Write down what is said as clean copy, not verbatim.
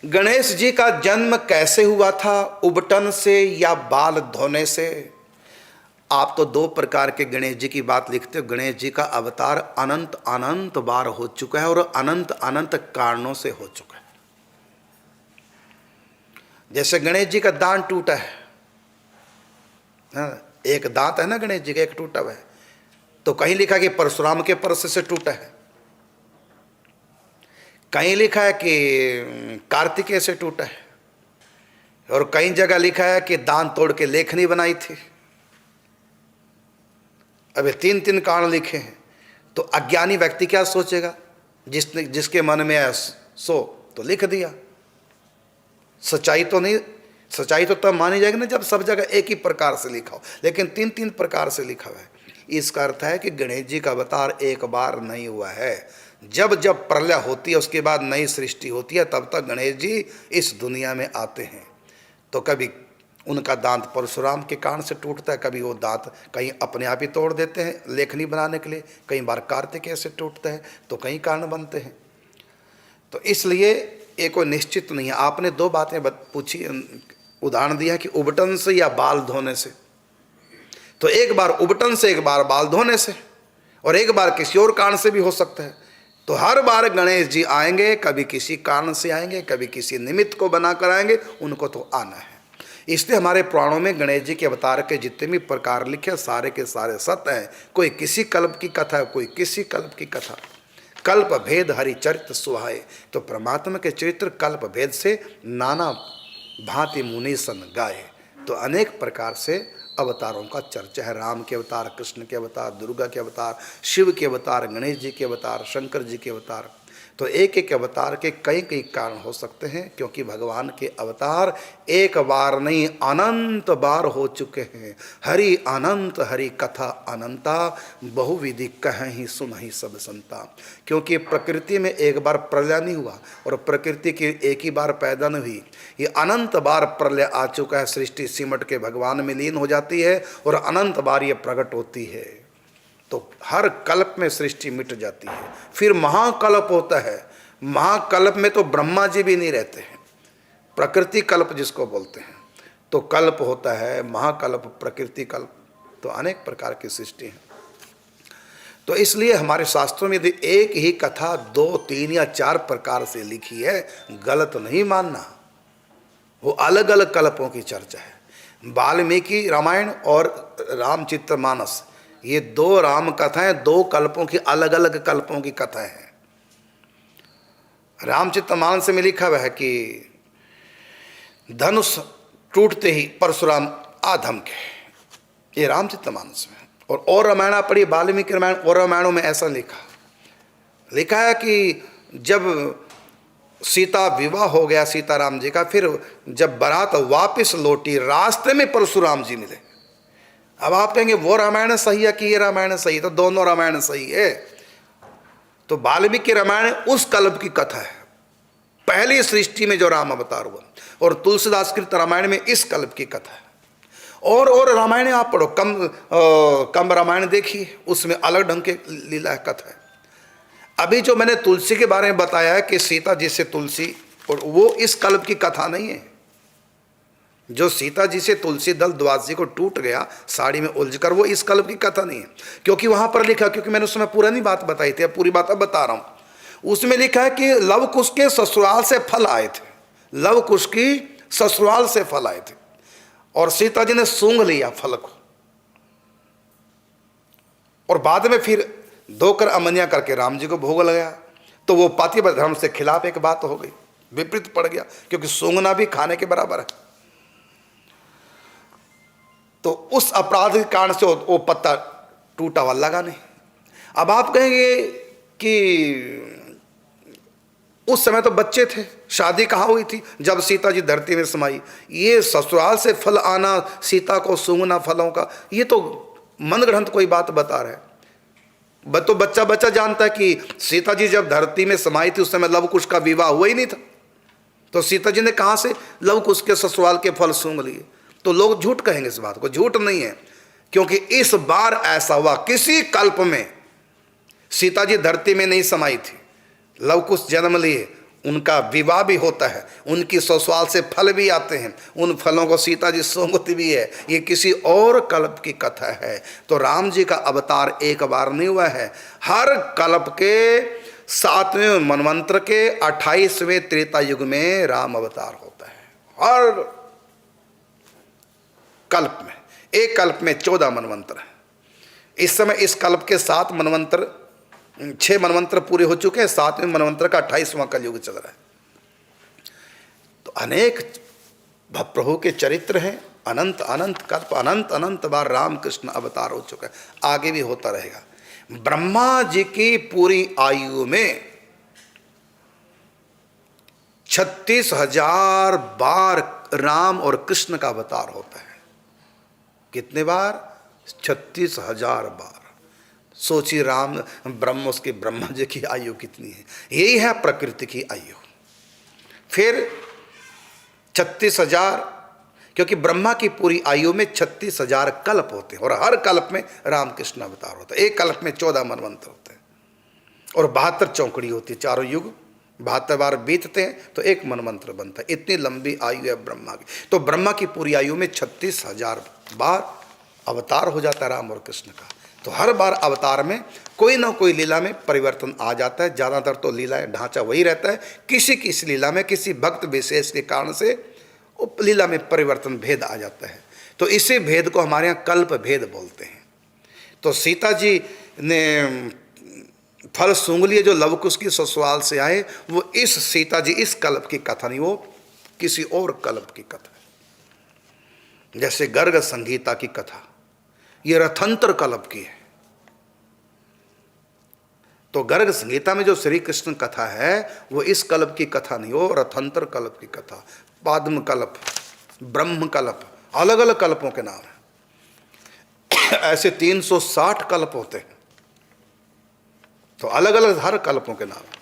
गणेश जी का जन्म कैसे हुआ था, उबटन से या बाल धोने से? आप तो दो प्रकार के गणेश जी की बात लिखते हो। गणेश जी का अवतार अनंत अनंत बार हो चुका है और अनंत अनंत कारणों से हो चुका है। जैसे गणेश जी का दांत टूटा है, एक दांत है ना गणेश जी का, एक टूटा हुआ है, तो कहीं लिखा कि परशुराम के परस से टूटा है, कहीं लिखा है कि कार्तिकेय से टूटा है, और कई जगह लिखा है कि दांत तोड़ के लेखनी बनाई थी। अब ये तीन तीन कारण लिखे हैं, तो अज्ञानी व्यक्ति क्या सोचेगा? जिसके मन में है सो तो लिख दिया। सच्चाई तो नहीं, सच्चाई तो तब मानी जाएगी ना जब सब जगह एक ही प्रकार से लिखा हो, लेकिन तीन तीन प्रकार से लिखा हुआ है। इसका अर्थ है कि गणेश जी का अवतार एक बार नहीं हुआ है। जब जब प्रलय होती है उसके बाद नई सृष्टि होती है, तब तक गणेश जी इस दुनिया में आते हैं। तो कभी उनका दांत परशुराम के कारण से टूटता है, कभी वो दांत कहीं अपने आप ही तोड़ देते हैं लेखनी बनाने के लिए, कई बार कार्तिकेय से टूटता है, तो कई कारण बनते हैं। तो इसलिए ये कोई निश्चित नहीं है। आपने दो बातें पूछी, उदाहरण दिया कि उबटन से या बाल धोने से, तो एक बार उबटन से, एक बार बाल धोने से, और एक बार किसी और कारण से भी हो सकता है। तो हर बार गणेश जी आएंगे, कभी किसी कारण से आएंगे, कभी किसी निमित्त को बनाकर आएंगे, उनको तो आना है। इसलिए हमारे पुराणों में गणेश जी के अवतार के जितने भी प्रकार लिखे सारे के सारे सत्य हैं। कोई किसी कल्प की कथा, कोई किसी कल्प की कथा। कल्प भेद हरि चरित्र सुहाए, तो परमात्मा के चरित्र कल्प भेद से नाना भांति मुनि सन गाए। तो अनेक प्रकार से अवतारों का चर्चा है। राम के अवतार, कृष्ण के अवतार, दुर्गा के अवतार, शिव के अवतार, गणेश जी के अवतार, शंकर जी के अवतार। तो एक एक अवतार के कई कई कारण हो सकते हैं, क्योंकि भगवान के अवतार एक बार नहीं अनंत बार हो चुके हैं। हरि अनंत हरि कथा अनंता, बहुविधि कहीं सुनहि सब संता। क्योंकि प्रकृति में एक बार प्रलय नहीं हुआ, और प्रकृति की एक ही बार पैदा नहीं हुई, ये अनंत बार प्रलय आ चुका है। सृष्टि सिमट के भगवान में लीन हो जाती है और अनंत बार ये प्रकट होती है। तो हर कल्प में सृष्टि मिट जाती है, फिर महाकल्प होता है। महाकल्प में तो ब्रह्मा जी भी नहीं रहते हैं, प्रकृति कल्प जिसको बोलते हैं। तो कल्प होता है महाकल्प, प्रकृति कल्प, तो अनेक प्रकार की सृष्टि है। तो इसलिए हमारे शास्त्रों में यदि एक ही कथा 2, 3 या 4 प्रकार से लिखी है, गलत नहीं मानना। वो अलग अलग कल्पों की चर्चा है। वाल्मीकि रामायण और रामचरितमानस, ये 2 राम कथाएं 2 कल्पों की, अलग अलग कल्पों की कथाएं हैं। रामचरितमानस में लिखा हुआ है कि धनुष टूटते ही परशुराम आधम के, ये रामचरितमानस में। और रामायण पढ़ी, वाल्मीकि रामायण और रामायणों में ऐसा लिखा है कि जब सीता विवाह हो गया सीताराम जी का, फिर जब बारात वापस लौटी, रास्ते में परशुराम जी मिले। अब आप कहेंगे वो रामायण सही है कि ये रामायण सही है? तो दोनों रामायण सही है। तो वाल्मीकि रामायण उस कल्प की कथा है, पहली सृष्टि में जो राम अवतार हुआ, और तुलसीदास कृत रामायण में इस कल्प की कथा है। और रामायण आप पढ़ो, कम रामायण देखिए, उसमें अलग ढंग के लीला कथा है। अभी जो मैंने तुलसी के बारे में बताया है कि सीता जी से तुलसी, और वो इस कल्प की कथा नहीं है। जो सीता जी से तुलसी दल द्वादशी को टूट गया साड़ी में उलझकर, वो इस कल्प की कथा नहीं है। क्योंकि वहां पर लिखा, क्योंकि मैंने उसमें पुरानी बात बताई थी, अब पूरी बात अब बता रहा हूं। उसमें लिखा है कि लव कुश के ससुराल से फल आए थे, लव कुश की ससुराल से फल आए थे, और सीता जी ने सूंघ लिया फल को, और बाद में फिर धोकर अमनिया करके राम जी को भोग लगाया। तो वो पातिव्रत्य धर्म से खिलाफ एक बात हो गई, विपरीत पड़ गया, क्योंकि सूंघना भी खाने के बराबर है। तो उस अपराध के कारण से वो पत्ता टूटा हुआ लगा नहीं। अब आप कहेंगे कि उस समय तो बच्चे थे, शादी कहाँ हुई थी जब सीता जी धरती में समाई। ये ससुराल से फल आना, सीता को सूंघना फलों का, ये तो मनगढ़ंत कोई बात बता रहे। तो बच्चा जानता है कि सीता जी जब धरती में समाई थी उस समय लव कुश का विवाह हुआ ही नहीं था। तो सीता जी ने कहाँ से लव कुश के ससुराल के फल सूंघ लिए? तो लोग झूठ कहेंगे, इस बात को झूठ नहीं है, क्योंकि इस बार ऐसा हुआ, किसी कल्प में सीता जी धरती में नहीं समाई थी, लव कुश जन्म लिए, उनका विवाह भी होता है, उनकी ससुराल से फल भी आते हैं, उन फलों को सीता जी सूंघती भी है। ये किसी और कल्प की कथा है। तो राम जी का अवतार एक बार नहीं हुआ है, हर कल्प के 7वें मनवंतर के 28वें त्रेता युग में राम अवतार होता है। हर कल्प में, एक कल्प में 14 मनवंतर है। इस समय इस कल्प के 7 मनवंतर, 6 मनवंतर पूरे हो चुके हैं, 7वें मनवंतर का 28वां कलयुग चल रहा है। तो अनेक प्रभु के चरित्र हैं, अनंत अनंत कल्प, अनंत अनंत बार राम कृष्ण अवतार हो चुका है, आगे भी होता रहेगा। ब्रह्मा जी की पूरी आयु में 36,000 बार राम और कृष्ण का अवतार होता है। कितने बार? 36,000 बार। सोचिए राम ब्रह्म, उसके ब्रह्मा जी की आयु कितनी है। यही है प्रकृति की आयु। फिर 36,000, क्योंकि ब्रह्मा की पूरी आयु में 36,000 कल्प होते हैं और हर कल्प में रामकृष्ण अवतार होता है। एक कल्प में 14 मनवंतर होते हैं और 72 चौकड़ी होती है, चारों युग 72 बार बीतते हैं तो एक मनवंतर बनता है। इतनी लंबी आयु है ब्रह्मा की। तो ब्रह्मा की पूरी आयु में 36,000 बार अवतार हो जाता है राम और कृष्ण का। तो हर बार अवतार में कोई ना कोई लीला में परिवर्तन आ जाता है। ज़्यादातर तो लीला ढांचा वही रहता है, किसी किसी लीला में किसी भक्त विशेष के कारण से लीला में परिवर्तन, भेद आ जाता है। तो इसी भेद को हमारे यहाँ कल्प भेद बोलते हैं। तो सीता जी ने फल सूंघ लिए जो लवकुश की ससुराल से आए, वो इस सीता जी इस कल्प की कथा नहीं, वो किसी और कल्प की कथा है। जैसे गर्ग संगीता की कथा ये रथंतर कल्प की है। तो गर्ग संगीता में जो श्री कृष्ण कथा है वो इस कल्प की कथा नहीं, वो रथंतर कल्प की कथा। पाद्म कल्प, ब्रह्म कल्प, अलग अलग कल्पों के नाम हैं। ऐसे 360 कल्प होते हैं, तो अलग अलग हर कल्पों के नाम।